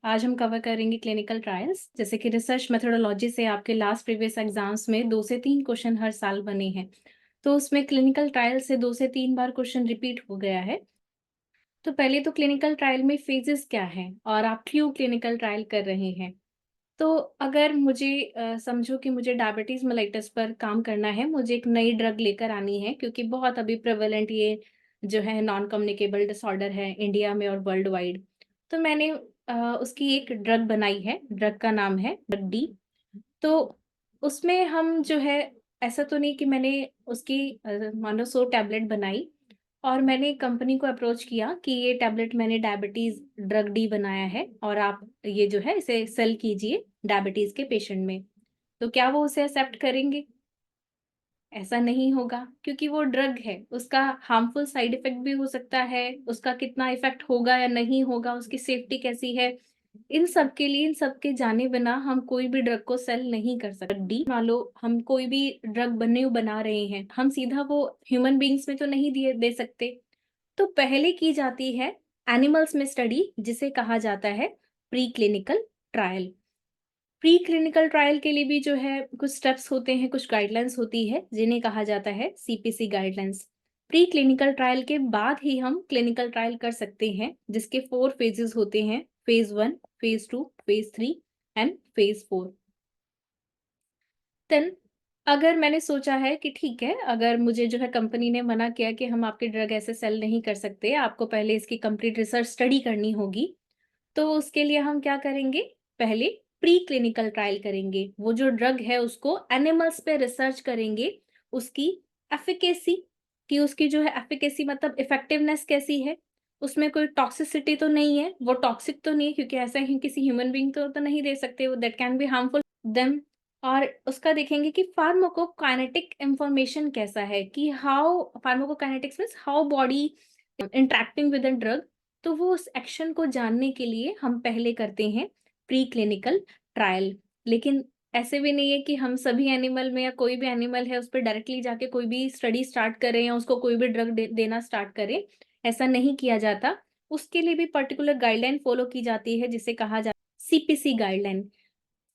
आज हम कवर करेंगे क्लिनिकल ट्रायल्स। जैसे कि रिसर्च मेथोडोलॉजी से आपके लास्ट प्रीवियस एग्जाम्स में 2 से 3 क्वेश्चन हर साल बने हैं। तो उसमें क्लिनिकल ट्रायल से 2 से 3 बार क्वेश्चन रिपीट हो गया है। तो पहले तो क्लिनिकल ट्रायल में फेजेस क्या हैं और आप क्यों क्लिनिकल ट्रायल कर रहे हैं? तो अगर मुझे समझो कि मुझे डायबिटीज़ मेलाइटस पर काम करना है, मुझे एक नई ड्रग लेकर आनी है क्योंकि बहुत अभी प्रेवलेंट ये जो है नॉन कम्युनिकेबल डिसऑर्डर है इंडिया में और वर्ल्ड वाइड। तो मैंने उसकी एक ड्रग बनाई है, ड्रग का नाम है ड्रग डी। तो उसमें हम जो है ऐसा तो नहीं कि मैंने उसकी मानो 100 टैबलेट बनाई और मैंने कंपनी को अप्रोच किया कि ये टैबलेट मैंने डायबिटीज़ ड्रग डी बनाया है और आप ये जो है इसे सेल कीजिए डायबिटीज़ के पेशेंट में। तो क्या वो उसे एक्सेप्ट करेंगे? ऐसा नहीं होगा क्योंकि वो ड्रग है, उसका हार्मफुल साइड इफ़ेक्ट भी हो सकता है, उसका कितना इफ़ेक्ट होगा या नहीं होगा, उसकी सेफ्टी कैसी है, इन सब के लिए इन सब के जाने बिना हम कोई भी ड्रग को सेल नहीं कर सकते। डी मान लो हम कोई भी ड्रग बना रहे हैं, हम सीधा वो ह्यूमन बीइंग्स में तो नहीं दिए दे सकते। तो पहले की जाती है एनिमल्स में स्टडी जिसे कहा जाता है pre clinical trial. Pre clinical trial के लिए भी जो है कुछ स्टेप्स होते हैं, कुछ गाइडलाइंस होती है जिन्हें कहा जाता है CPC guidelines. Pre clinical trial के बाद ही हम क्लिनिकल ट्रायल कर सकते हैं जिसके 4 फेजेस होते हैं, phase 1, phase 2, phase 3 and phase 4। Then अगर मैंने सोचा है कि ठीक है, अगर मुझे जो है कंपनी ने मना किया कि हम आपकी ड्रग ऐसे सेल नहीं कर सकते, आपको पहले इसकी कंप्लीट रिसर्च स्टडी करनी होगी, तो उसके लिए हम क्या करेंगे, पहले प्री क्लिनिकल ट्रायल करेंगे। वो जो ड्रग है उसको एनिमल्स पे रिसर्च करेंगे, उसकी एफिकेसी कि उसकी जो है एफिकेसी मतलब इफेक्टिवनेस कैसी है, उसमें कोई टॉक्सिसिटी तो नहीं है, वो टॉक्सिक तो नहीं है क्योंकि ऐसा ही किसी ह्यूमन बीइंग तो नहीं दे सकते वो that can be harmful them. और उसका देखेंगे कि फार्माकोकाइनेटिक इन्फॉर्मेशन कैसा है कि how pharmacokinetics means how body interacting with the drug. तो वो उस एक्शन को जानने के लिए हम पहले करते हैं प्री क्लिनिकल ट्रायल। लेकिन ऐसे भी नहीं है कि हम सभी एनिमल में या कोई भी एनिमल है उस पे डायरेक्टली जाके कोई भी स्टडी स्टार्ट करें या उसको कोई भी ड्रग देना स्टार्ट करें, ऐसा नहीं किया जाता। उसके लिए भी पर्टिकुलर गाइडलाइन फॉलो की जाती है जिसे कहा जाता है सीपीसी गाइडलाइन।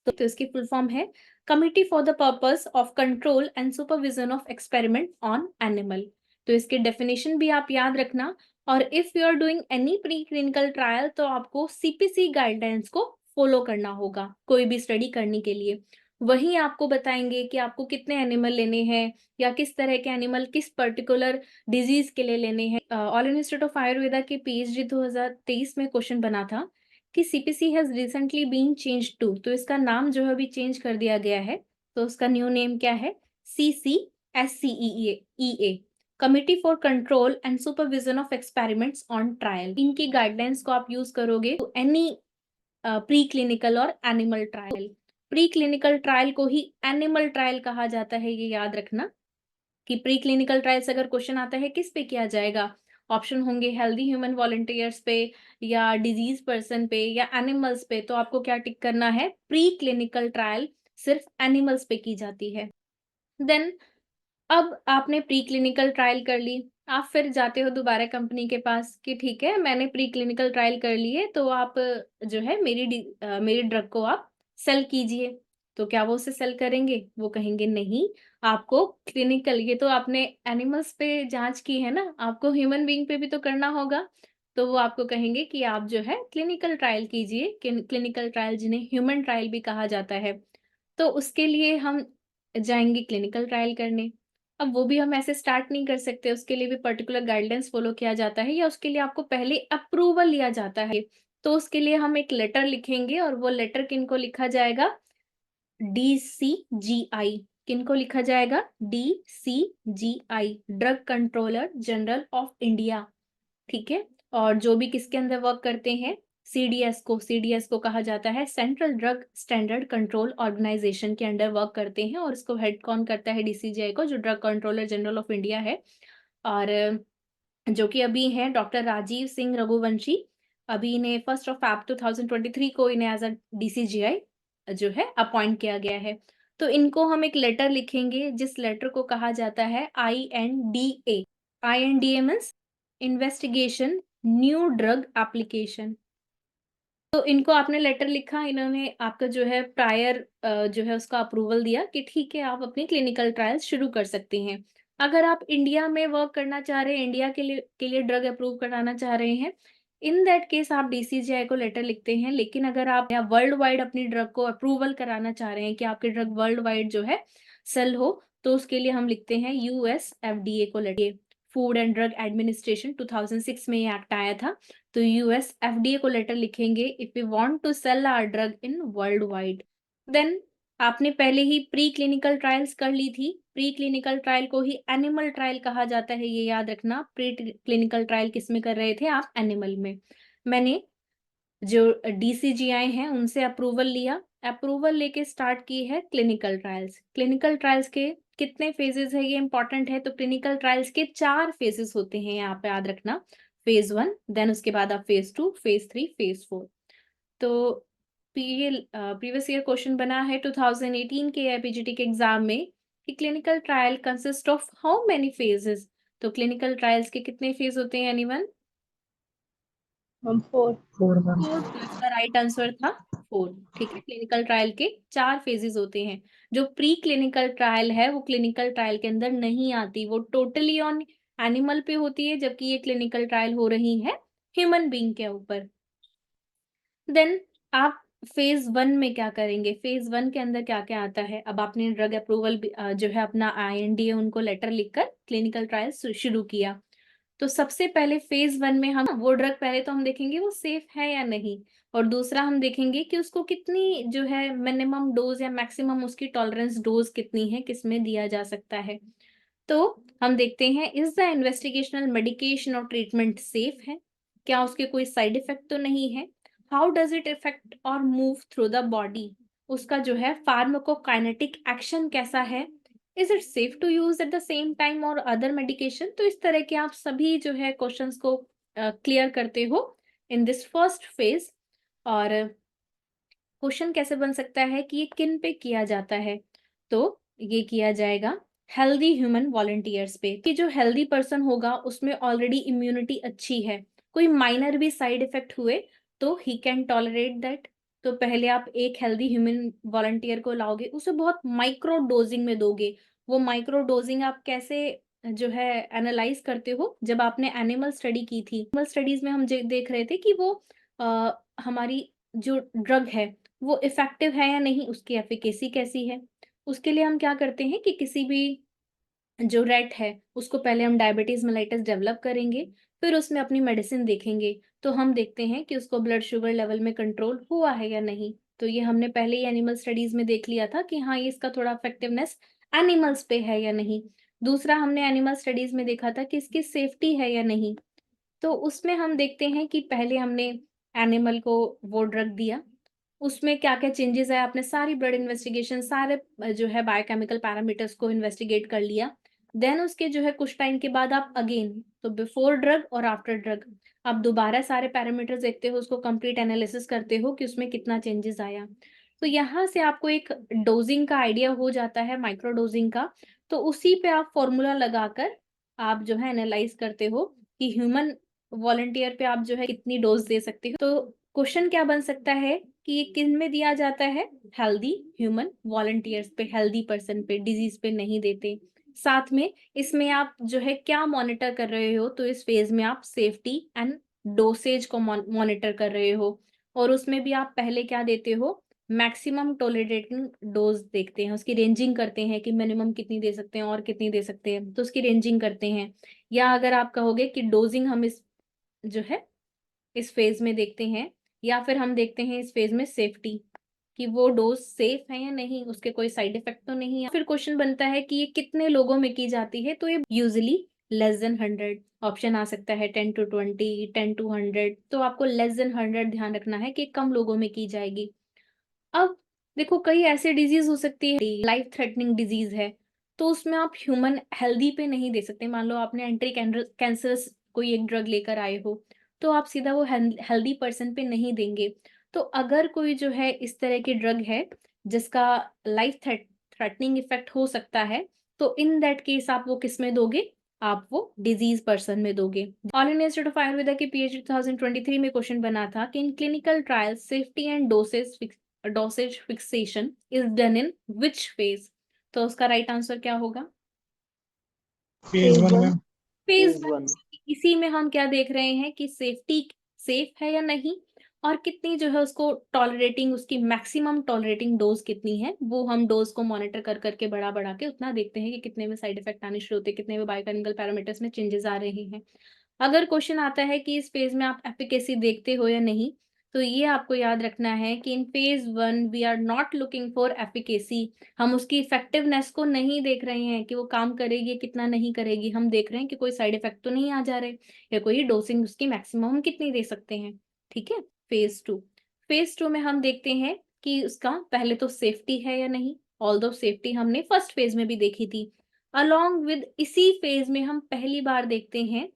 तो इसकी फुल फॉर्म है committee for the purpose of control and supervision of experiment on animal. तो इसकी डेफिनेशन भी आप याद रखना। और if you are doing any pre clinical trial तो आपको सीपीसी गाइडलाइंस को फॉलो करना होगा कोई भी स्टडी करने के लिए। वहीं आपको बताएंगे कि आपको कितने एनिमल लेने हैं या किस तरह के एनिमल किस पर्टिकुलर डिजीज के लिए लेने हैं। ऑल इंस्टीट्यूट ऑफ आयुर्वेदा के पीएचडी 2023 में क्वेश्चन बना था कि CPC has recently been changed to. तो इसका नाम जो है अभी चेंज कर दिया गया है। तो उसका न्यू नेम क्या है? CCSCEA committee for control and supervision of experiments on trial. इनकी गाइडलाइंस को आप यूज करोगे टू एनी प्री क्लिनिकल और animal trial. Pre clinical trial को ही एनिमल ट्रायल कहा जाता है, ये याद रखना कि प्री क्लिनिकल ट्रायल से अगर क्वेश्चन आता है किस पे किया जाएगा, ऑप्शन होंगे हेल्दी ह्यूमन वॉलंटियर्स पे या डिजीज पर्सन पे या एनिमल्स पे। तो आपको क्या टिक करना है? प्री क्लिनिकल ट्रायल सिर्फ एनिमल्स पे की जाती है। देन अब आपने प्री क्लिनिकल ट्रायल कर ली, आप फिर जाते हो दोबारा कंपनी के पास कि ठीक है मैंने प्री क्लिनिकल ट्रायल कर ली है तो आप जो है मेरी ड्रग को आप सेल कीजिए। तो क्या वो उसे सेल करेंगे? वो कहेंगे नहीं, आपको क्लिनिकल ये तो आपने एनिमल्स पे जाँच की है ना, आपको ह्यूमन बीइंग पे भी तो करना होगा। तो वो आपको कहेंगे कि आप जो है क्लिनिकल ट्रायल कीजिए, क्लिनिकल ट्रायल जिन्हें ह्यूमन ट्रायल भी कहा जाता है। तो उसके लिए हम जाएँगे क्लिनिकल ट्रायल करने। अब वो भी हम ऐसे स्टार्ट नहीं कर सकते, उसके लिए भी पर्टिकुलर गाइडेंस फॉलो किया जाता है या उसके लिए आपको पहले अप्रूवल लिया जाता है। तो उसके लिए हम एक लेटर लिखेंगे और वो लेटर किनको लिखा जाएगा? डीसीजीआई। किनको लिखा जाएगा? DCGI drug controller general of India. ठीक है? और जो भी किसके अंदर वर्क करते हैं, सीडीएस को कहा जाता है central drug standard control organization के अंडर वर्क करते हैं और इसको हेड कौन करता है डीसीजीआई को? जो drug controller general of India है। और जो कि अभी हैं डॉक्टर राजीव सिंह रघुवंशी। अभी इन्हें 1 फ़रवरी 2023 को इन्हें एज़ अ डीसीजीआई जो है अपॉइंट किया गया है। तो इनको हम एक लेटर लिखेंगे जिस लेटर को कहा जाता है INDA. INDA means investigation new drug application. तो इनको आपने लेटर लिखा, इन्होंने आपका जो है प्रायर जो है उसका अप्रूवल दिया कि ठीक है, आप अपनी क्लिनिकल ट्रायल्स शुरू कर सकती हैं। अगर आप इंडिया में वर्क करना चाह रहे हैं, इंडिया के लिए ड्रग अप्रूव कराना चाह रहे हैं, इन दैट केस आप डीसीजीआई को लेटर लिखते हैं। लेकिन अगर आप या वर्ल्ड वाइड अपनी ड्रग को अप्रूवल कराना चाह रहे हैं कि आपकी ड्रग वर्ल्ड वाइड जो है सेल हो, तो उसके लिए हम लिखते हैं यूएस एफडीए को letter. Food and drug administration 2006 में ये एक्ट आया था। तो यूएस एफडीए को लेटर लिखेंगे if we want to sell our drug in worldwide. Then आपने पहले ही प्री क्लिनिकल ट्रायल्स कर ली थी। प्री क्लिनिकल ट्रायल को ही एनिमल ट्रायल कहा जाता है, ये याद रखना। प्री क्लिनिकल ट्रायल किस में कर रहे थे आप? एनिमल में। मैंने जो डीसीजीआई हैं उनसे अप्रूवल लिया। अप्रूवल लेके स्टार्ट की है क्लिनिकल ट्रायल्स। क्लिनिकल ट्रायल्स के कितने फेजेस है, ये इंपॉर्टेंट है। तो क्लिनिकल ट्रायल्स के 4 फेजेस होते हैं, यहाँ पे याद रखना। फेज 1, देन उसके बाद आप फेज 2, फेज 3, फेज 4। तो प्रीवियस ईयर क्वेश्चन बना है 2018 के एपीजीटी के एग्जाम में कि clinical trial consist of how many phases. तो क्लिनिकल ट्रायल्स के कितने फेज होते हैं एनीवन? 4 4 4। तो इसका राइट आंसर था 4। ठीक है, क्लिनिकल ट्रायल के 4 फेजेस होते हैं। जो प्री क्लिनिकल ट्रायल है वो क्लिनिकल ट्रायल के अंदर नहीं आती, वो टोटली ऑन एनिमल पे होती है, जबकि ये क्लिनिकल ट्रायल हो रही है ह्यूमन बीइंग के ऊपर। देन आप फेज 1 में क्या करेंगे? फेज 1 के अंदर क्या-क्या आता है? अब आपने ड्रग अप्रूवल जो है अपना आईएनडीए उनको लेटर लिखकर क्लिनिकल ट्रायल शुरू किया। तो सबसे पहले फेज 1 में हम वो ड्रग पहले तो हम देखेंगे वो सेफ है या नहीं, और दूसरा हम देखेंगे कि उसको कितनी जो है मिनिमम डोज या मैक्सिमम उसकी टॉलरेंस डोज कितनी है, किसमें दिया जा सकता है। तो हम देखते हैं, इज द इन्वेस्टिगेशनल मेडिकेशन और ट्रीटमेंट सेफ है? क्या उसके कोई साइड इफेक्ट तो नहीं है? हाउ डज इट इफेक्ट और मूव थ्रू द बॉडी? उसका जो है फार्माकोकाइनेटिक एक्शन कैसा है? Is it safe to use at the same time और अदर मेडिकेशन? तो इस तरह के आप सभी जो है क्वेश्चंस को क्लियर करते हो इन दिस फर्स्ट फेज। और क्वेश्चन कैसे बन सकता है कि ये किन पे किया जाता है? तो ये किया जाएगा हेल्दी ह्यूमन वॉलंटियर्स पे, कि जो हेल्दी पर्सन होगा उसमें ऑलरेडी इम्यूनिटी अच्छी है, कोई माइनर भी साइड इफेक्ट हुए तो ही कैन टॉलरेट दैट। तो पहले आप एक हेल्दी ह्यूमन वॉलंटियर को लाओगे, उसे बहुत माइक्रो डोजिंग में दोगे। वो माइक्रो डोजिंग आप कैसे जो है एनालाइज करते हो? जब आपने एनिमल स्टडी की थी, एनिमल स्टडीज में हम देख रहे थे कि वो हमारी जो ड्रग है वो इफ़ेक्टिव है या नहीं, उसकी एफ़िकेसी कैसी है। उसके लिए हम क्या करते हैं कि किसी भी जो रैट है, उसको पहले हम डायबिटीज़ मेलाइटस डेवलप करेंगे, फिर उसमें अपनी मेडिसिन देखेंगे। तो हम देखते हैं कि उसको ब्लड शुगर लेवल में कंट्रोल हुआ है या नहीं। तो ये हमने पहले ही एनिमल स्टडीज़ में देख लिया था कि हाँ, ये इसका थोड़ा इफ़ेक्टिवनेस एनिमल्स पे है या नहीं। दूसरा हमने एनिमल स्टडीज़ में देखा था कि इसकी सेफ्टी है या नहीं। तो उसमें हम देखते हैं कि पहले हमने एनिमल को वो ड्रग दिया, उसमें क्या-क्या चेंजेज़ आए, आपने सारी ब्लड इन्वेस्टिगेशन, सारे जो है बायोकेमिकल पैरामीटर्स को इन्वेस्टिगेट कर लिया। देन उसके जो है कुछ टाइम के बाद आप अगेन, तो बिफोर ड्रग और आफ्टर ड्रग, आप दोबारा सारे पैरामीटर्स देखते हो, उसको कंप्लीट एनालिसिस करते हो कि उसमें कितना चेंजेज़ आया। तो यहाँ से आपको एक डोज़िंग का आइडिया हो जाता है, माइक्रो डोज़िंग का। तो उसी पे आप फ़ॉर्मूला लगाकर आप जो है एनालाइज़ करते हो कि ह्यूमन वॉलंटियर पे आप जो है कितनी डोज़ दे सकते हो। तो क्वेश्चन क्या बन सकता है कि ये किन में दिया जाता है? हेल्दी ह्यूमन वॉलंटियर्स पे, हेल्दी पर्सन पे, डिजीज़ पे नहीं देते। साथ में इसमें आप जो है क्या मॉनिटर कर रहे हो? तो इस फ़ेज़ में आप सेफ्टी एंड डोसेज को मॉनिटर कर रहे हो, और उसमें भी आप पहले क्या देते हो? मैक्सिमम टॉलरेटिंग डोज़ देखते हैं, उसकी रेंजिंग करते हैं कि मिनिमम कितनी दे सकते हैं और कितनी दे सकते हैं, तो उसकी रेंजिंग करते हैं। या अगर आप कहोगे कि डोज़िंग हम इस जो है इस फ़ेज़ में देखते हैं, या फिर हम देखते हैं इस फ़ेज़ में सेफ्टी, कि वो डोज़ सेफ़ है या नहीं, उसके कोई साइड इफ़ेक्ट तो नहीं है। फिर क्वेश्चन बनता है कि ये कितने लोगों में की जाती है? तो ये यूजुअली लेस देन 100 ऑप्शन आ सकता है, 10 टू 20, 10 टू 100। तो आपको लेस देन 100 ध्यान रखना है कि कम लोगों में की जाएगी। अब देखो, कई ऐसे डिज़ीज़ हो सकती है, लाइफ़ थ्रेटनिंग डिज़ीज़ है, तो उसमें आप ह्यूमन हेल्दी पे नहीं दे सकते। मान लो आपने एंटी कैंसरस कोई एक ड्रग लेकर आए हो, तो आप सीधा वो हेल्दी पर्सन पे नहीं देंगे। तो अगर कोई जो है इस तरह की ड्रग है, जिसका लाइफ़ थ्रेटनिंग इफ़ेक्ट हो सकता है, तो इन दैट केस आप वो किसमें दोगे? आप वो डिजीज पर्सन में दोगे। All India institute of Ayurveda के पीएचडी 2023 में क्वेश्चन बना था कि in clinical trial safety and dosage fixation is done in which phase. तो उसका राइट आंसर क्या होगा? फेज वन में। Phase phase 1। वन। इसी में हम क्या देख रहे हैं कि सेफ्टी सेफ है या नहीं, और कितनी जो है उसको टॉलरेटिंग, उसकी मैक्सिमम टॉलरेटिंग डोज कितनी है, वो हम डोज को मॉनिटर कर करके बढ़ा बढ़ा के उतना देखते हैं कि कितने में साइड इफेक्ट आने शुरू होते हैं, कितने में बायोकेमिकल पैरामीटर्स में चेंजेस आ रहे हैं। अगर क्वेश्चन आता है कि इस फेज में आप एफिकेसी देखते हो या नहीं, तो ये आपको याद रखना है कि in phase 1 we are not looking for efficacy. हम उसकी इफेक्टिवनेस को नहीं देख रहे हैं कि वो काम करेगी कितना नहीं करेगी, हम देख रहे हैं कि कोई साइड इफेक्ट तो नहीं आ जा रहे, या कोई डोसिंग उसकी मैक्सिमम हम कितनी दे सकते हैं। ठीक है। फेज 2 में हम देखते हैं कि उसका पहले तो सेफ्टी है या नहीं। ऑल्दो सेफ्टी हमने फर्स्ट फेज में भी देखी थी। अलोंग विद इसी फेज में हम पहली बार देखते हैं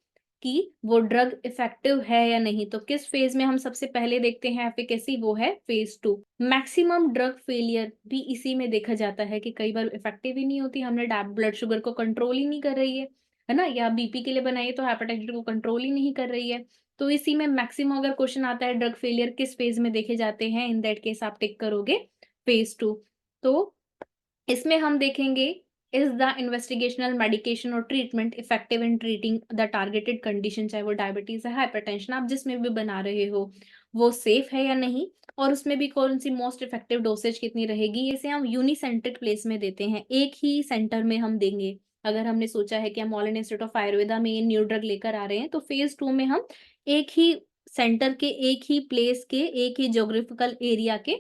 कि वो ड्रग इफेक्टिव है या नहीं। तो किस फेज में हम सबसे पहले देखते हैं एफिकेसी, वो है फेज 2। मैक्सिमम ड्रग फेलियर भी इसी में देखा जाता है कि कई बार इफेक्टिव ही नहीं होती, हमने ब्लड शुगर को कंट्रोल ही नहीं कर रही है ना, या बीपी के लिए बनाई तो हेपेटाइटिस को कंट्रोल ही नहीं कर रही है। तो इसी में मैक्सिमम अगर क्वेश्चन आता है ड्रग फेलियर किस फेज में देखे जाते हैं, इन दैट केस आप टिक करोगे फेज 2। तो इसमें हम देखेंगे इज द इन्वेस्टिगेशनल मेडिकेशन और treatment effective in treating the targeted condition, चाहे वो डायबिटीज है, हाइपरटेंशन, आप जिसमें भी बना रहे हो वो सेफ है या नहीं, और उसमें भी कौन सी मोस्ट इफेक्टिव डोसेज कितनी रहेगी। इसे हम यूनिसेंट्रिक प्लेस में देते हैं, एक ही सेंटर में हम देंगे। अगर हमने सोचा है कि हम all India institute of Ayurveda में ये न्यू ड्रग लेकर आ रहे हैं, तो फेज 2 में हम एक ही सेंटर के, एक ही प्लेस के, एक ही ज्योग्राफिकल एरिया के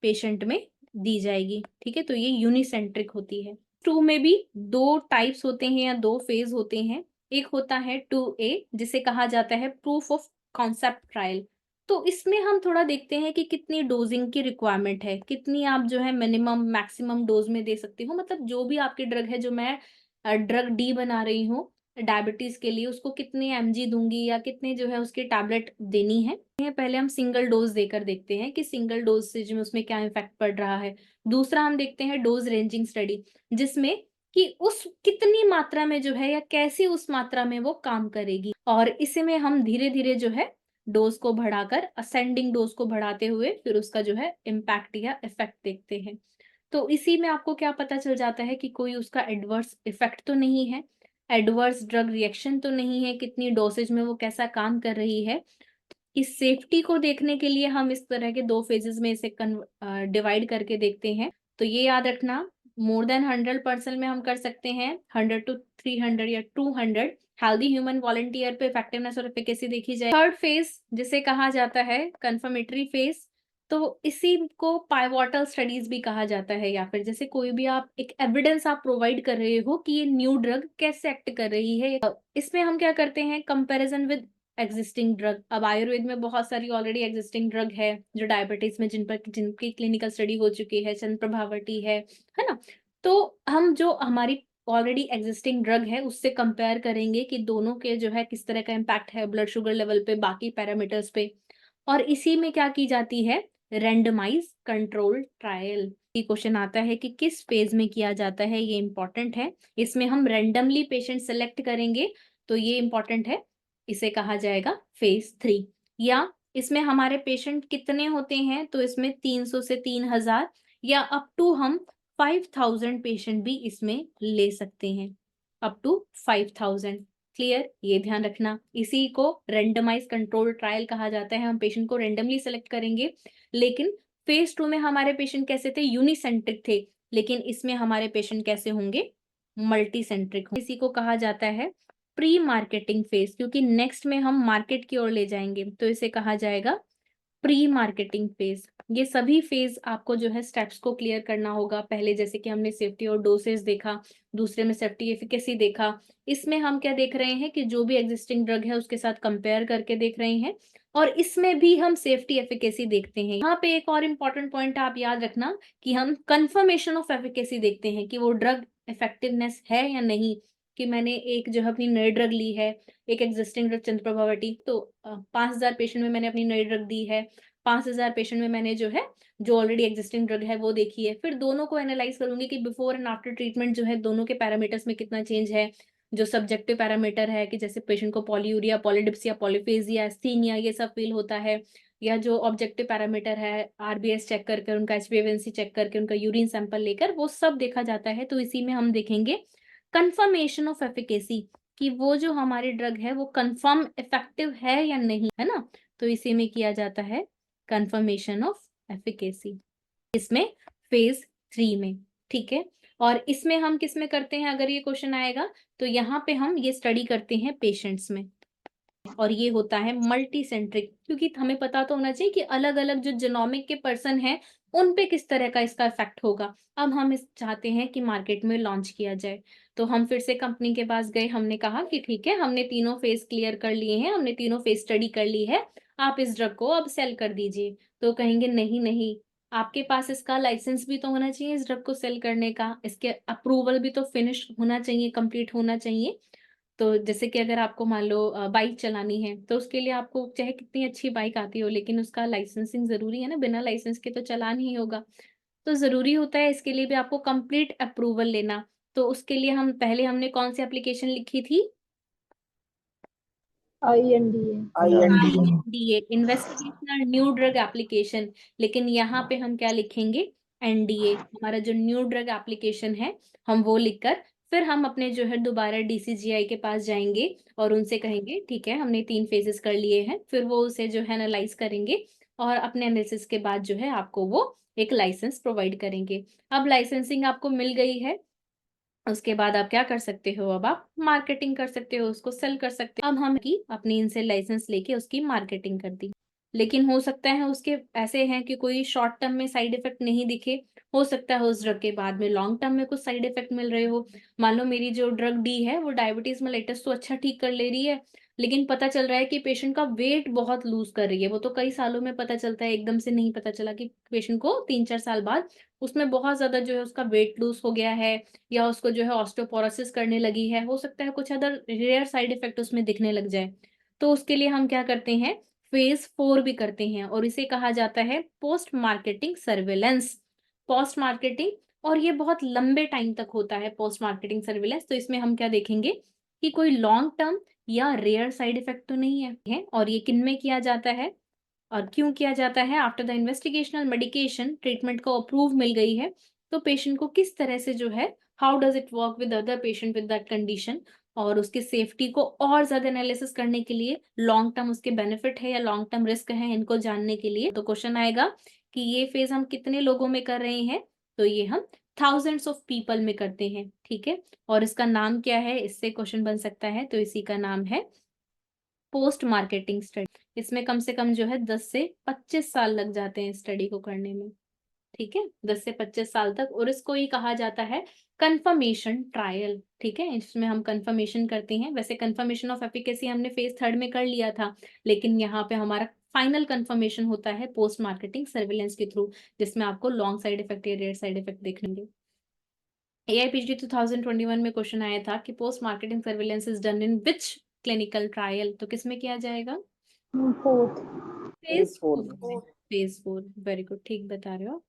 पेशेंट में दी जाएगी। ठीक है, तो ये यूनिसेंट्रिक होती है। 2 में भी 2 टाइप्स होते हैं या 2 फेज होते हैं। एक होता है 2A, जिसे कहा जाता है प्रूफ ऑफ कॉन्सेप्ट ट्रायल। तो इसमें हम थोड़ा देखते हैं कि कितनी डोजिंग की रिक्वायरमेंट है, कितनी आप जो है मिनिमम मैक्सिमम डोज में दे सकते हो। मतलब जो भी आपकी ड्रग है, जो मैं ड्रग डी बना रही हूँ डायबिटीज के लिए, उसको कितने mg दूंगी या कितने जो है उसकी टैबलेट देनी है। पहले हम सिंगल डोज देकर देखते हैं कि सिंगल डोज से में उसमें क्या इफेक्ट पड़ रहा है। दूसरा हम देखते हैं डोज रेंजिंग स्टडी, जिसमें कि उस कितनी मात्रा में जो है या कैसी उस मात्रा में वो काम करेगी, और इसी में हम धीरे धीरे जो है डोज को बढ़ाकर असेंडिंग डोज को बढ़ाते हुए फिर उसका जो है इम्पैक्ट या इफेक्ट देखते हैं। तो इसी में आपको क्या पता चल जाता है कि कोई उसका एडवर्स इफेक्ट तो नहीं है, एडवर्स ड्रग रिएक्शन तो नहीं है, कितनी डोसेज में वो कैसा काम कर रही है। इस सेफ्टी को देखने के लिए हम इस तरह के 2 फेजेस में इसे डिवाइड करके देखते हैं। तो ये याद रखना, मोर देन 100% में हम कर सकते हैं 100 to 300 या 200 हेल्दी ह्यूमन वॉलंटियर पे इफेक्टिवनेस और एफिकेसी देखी जाए। थर्ड फेज जिसे कहा जाता है कंफर्मेटरी फेज, तो इसी को पाइवोटल स्टडीज भी कहा जाता है, या फिर जैसे कोई भी आप एक एविडेंस आप प्रोवाइड कर रहे हो कि ये न्यू ड्रग कैसे एक्ट कर रही है। इसमें हम क्या करते हैं, कंपैरिजन विद एग्जिस्टिंग ड्रग। अब आयुर्वेद में बहुत सारी ऑलरेडी एग्जिस्टिंग ड्रग है जो डायबिटीज में जिनकी क्लिनिकल स्टडी हो चुकी है, चंद्र प्रभावती है ना। तो हम जो हमारी ऑलरेडी एग्जिस्टिंग ड्रग है उससे कंपेयर करेंगे कि दोनों के जो है किस तरह का इम्पैक्ट है ब्लड शुगर लेवल पे, बाकी पैरामीटर्स पे। और इसी में क्या की जाती है, रैंडमाइज कंट्रोल ट्रायल। क्वेश्चन आता है कि किस फेज में किया जाता है, ये इंपॉर्टेंट है। इसमें हम रैंडमली पेशेंट सेलेक्ट करेंगे, तो ये इंपॉर्टेंट है। इसे कहा जाएगा फेज 3। या इसमें हमारे पेशेंट कितने होते हैं, तो इसमें 300 से 3000 या अप टू हम 5000 पेशेंट भी इसमें ले सकते हैं, अप टू 5000। क्लियर, ये ध्यान रखना। इसी को रेंडमाइज कंट्रोल ट्रायल कहा जाता है। हम पेशेंट को रेंडमली सेलेक्ट करेंगे, लेकिन फेज 2 में हमारे पेशेंट कैसे थे, यूनिसेंट्रिक थे, लेकिन इसमें हमारे पेशेंट कैसे होंगे, मल्टी सेंट्रिक। इसी को कहा जाता है प्री मार्केटिंग फेज, क्योंकि नेक्स्ट में हम मार्केट की ओर ले जाएंगे, तो इसे कहा जाएगा प्री मार्केटिंग फेज। ये सभी फेज आपको जो है स्टेप्स को क्लियर करना होगा। पहले जैसे कि हमने सेफ्टी और डोसेज देखा, दूसरे में सेफ्टी एफिकेसी देखा, इसमें हम क्या देख रहे हैं कि जो भी एग्जिस्टिंग ड्रग है उसके साथ कंपेयर करके देख रहे हैं, और इसमें भी हम सेफ्टी एफिकेसी देखते हैं। यहाँ पे एक और इम्पॉर्टेंट पॉइंट आप याद रखना कि हम कंफर्मेशन ऑफ एफिकेसी देखते हैं कि वो ड्रग इफेक्टिवनेस है या नहीं। कि मैंने एक जो है अपनी नई ड्रग ली है, एक एग्जिस्टिंग ड्रग चंद्र प्रभावती, तो 5000 पेशेंट में मैंने अपनी नई ड्रग दी है, 5000 पेशेंट में मैंने जो है जो ऑलरेडी एग्जिस्टिंग ड्रग है वो देखी है। फिर दोनों को एनालाइज करूंगी कि बिफोर एंड आफ्टर ट्रीटमेंट जो है दोनों के पैरामीटर्स में कितना चेंज है, जो सब्जेक्टिव पैरामीटर है कि जैसे पेशेंट को पॉलीयूरिया, पॉलीडिप्सिया, पॉलीफेजिया, एस्थीनिया ये सब फील होता है, या जो ऑब्जेक्टिव पैरामीटर है आरबीएस चेक करके, उनका एचबीएवएनसी चेक करके, उनका यूरिन सैंपल लेकर वो सब देखा जाता है। तो इसी में हम देखेंगे कंफर्मेशन ऑफ एफिकेसी, कि वो जो हमारी ड्रग है वो कंफर्म इफेक्टिव है या नहीं, है ना। तो इसी में किया जाता है कंफर्मेशन ऑफ एफिकेसी, इसमें फेज 3 में, ठीक है। और इसमें हम किस में करते हैं, अगर ये क्वेश्चन आएगा तो यहाँ पे हम ये स्टडी करते हैं पेशेंट्स में, और ये होता है मल्टी सेंट्रिक, क्योंकि हमें पता तो होना चाहिए कि अलग अलग जो जीनोमिक के पर्सन हैं उन पे किस तरह का इसका इफेक्ट होगा। अब हम इस चाहते हैं कि मार्केट में लॉन्च किया जाए, तो हम फिर से कंपनी के पास गए, हमने कहा कि ठीक है, हमने तीनों फेज क्लियर कर लिए हैं, हमने तीनों फेज स्टडी कर ली है, आप इस ड्रग को अब सेल कर दीजिए। तो कहेंगे नहीं नहीं, आपके पास इसका लाइसेंस भी तो होना चाहिए इस ड्रग को सेल करने का, इसके अप्रूवल भी तो फिनिश होना चाहिए, कंप्लीट होना चाहिए। तो जैसे कि अगर आपको मान लो बाइक चलानी है, तो उसके लिए आपको चाहे कितनी अच्छी बाइक आती हो, लेकिन उसका लाइसेंसिंग ज़रूरी है ना, बिना लाइसेंस के तो चला नहीं होगा। तो ज़रूरी होता है इसके लिए भी आपको कंप्लीट अप्रूवल लेना। तो उसके लिए हमने कौन-सी एप्लीकेशन लिखी थी? INDA INDA, investigational new drug application. लेकिन यहाँ पे हम क्या लिखेंगे? NDA, हमारा जो न्यू ड्रग एप्लीकेशन है, हम वो लिखकर फिर हम अपने जो है दोबारा DCGI के पास जाएंगे और उनसे कहेंगे ठीक है, हमने 3 फेजेस कर लिए हैं, फिर वो उसे जो है एनालाइज करेंगे और अपने एनालिसिस के बाद जो है आपको वो एक लाइसेंस प्रोवाइड करेंगे। अब लाइसेंसिंग आपको मिल गई है, उसके बाद आप क्या कर सकते हो, अब आप मार्केटिंग कर सकते हो, उसको सेल कर सकते हो। अब हम की अपनी इनसे लाइसेंस लेके उसकी मार्केटिंग कर दी। लेकिन हो सकता है उसके ऐसे हैं कि कोई शॉर्ट टर्म में साइड इफेक्ट नहीं दिखे, हो सकता है उस ड्रग के बाद में लॉन्ग टर्म में कुछ साइड इफेक्ट मिल रहे हो। मान लो मेरी जो ड्रग डी है वो डायबिटीज मेलिटस तो अच्छा ठीक कर ले रही है, लेकिन पता चल रहा है कि पेशेंट का वेट बहुत लूज कर रही है। वो तो कई सालों में पता चलता है, एकदम से नहीं पता चला कि पेशेंट को 3-4 साल बाद उसमें बहुत ज्यादा जो है उसका वेट लूज हो गया है, या उसको जो है ऑस्टियोपोरोसिस करने लगी है, हो सकता है कुछ अदर रेयर साइड इफेक्ट उसमें दिखने लग जाए। तो उसके लिए हम क्या करते हैं, फेज 4 भी करते हैं, और इसे कहा जाता है post marketing surveillance. Post marketing, और ये बहुत लंबे टाइम तक होता है पोस्ट मार्केटिंग सर्विलेंस। तो इसमें हम क्या देखेंगे कि कोई लॉन्ग टर्म या रेयर साइड इफेक्ट तो नहीं है। और ये किन में किया जाता है और क्यों किया जाता है? After the investigational medication treatment को अप्रूव मिल गई है, तो पेशेंट को किस तरह से जो है, how does it work with other patient with that condition, और उसकी सेफ्टी को और ज्यादा एनालिसिस करने के लिए, लॉन्ग टर्म उसके बेनिफिट है या लॉन्ग टर्म रिस्क है, इनको जानने के लिए। तो क्वेश्चन आएगा कि ये फेज हम कितने लोगों में कर रहे हैं, तो ये हम थाउजेंड्स ऑफ पीपल में करते हैं, ठीक है। और इसका नाम क्या है, इससे क्वेश्चन बन सकता है, तो इसी का नाम है पोस्ट मार्केटिंग स्टडी। इसमें कम से कम जो है 10 से 25 साल लग जाते हैं स्टडी को करने में, ठीक है, 10 से 25 साल तक। और इसको ही कहा जाता है कंफर्मेशन ट्रायल, ठीक है। इसमें हम कंफर्मेशन करते हैं। वैसे कंफर्मेशन ऑफ एफिकेसी हमने फेज 3 में कर लिया था, लेकिन यहाँ पे हमारा फाइनल कंफर्मेशन होता है पोस्ट मार्केटिंग सर्विलेंस के थ्रू, जिसमें आपको लॉन्ग साइड इफेक्ट या रेयर साइड इफेक्ट देखेंगे। AIPHD 2021 में क्वेश्चन आया था कि post marketing surveillance is done in which clinical trial, तो किसमें किया जाएगा? फोर्थ फेज फोर 4 में। फेज 4, वेरी गुड, ठीक बता रहे हो।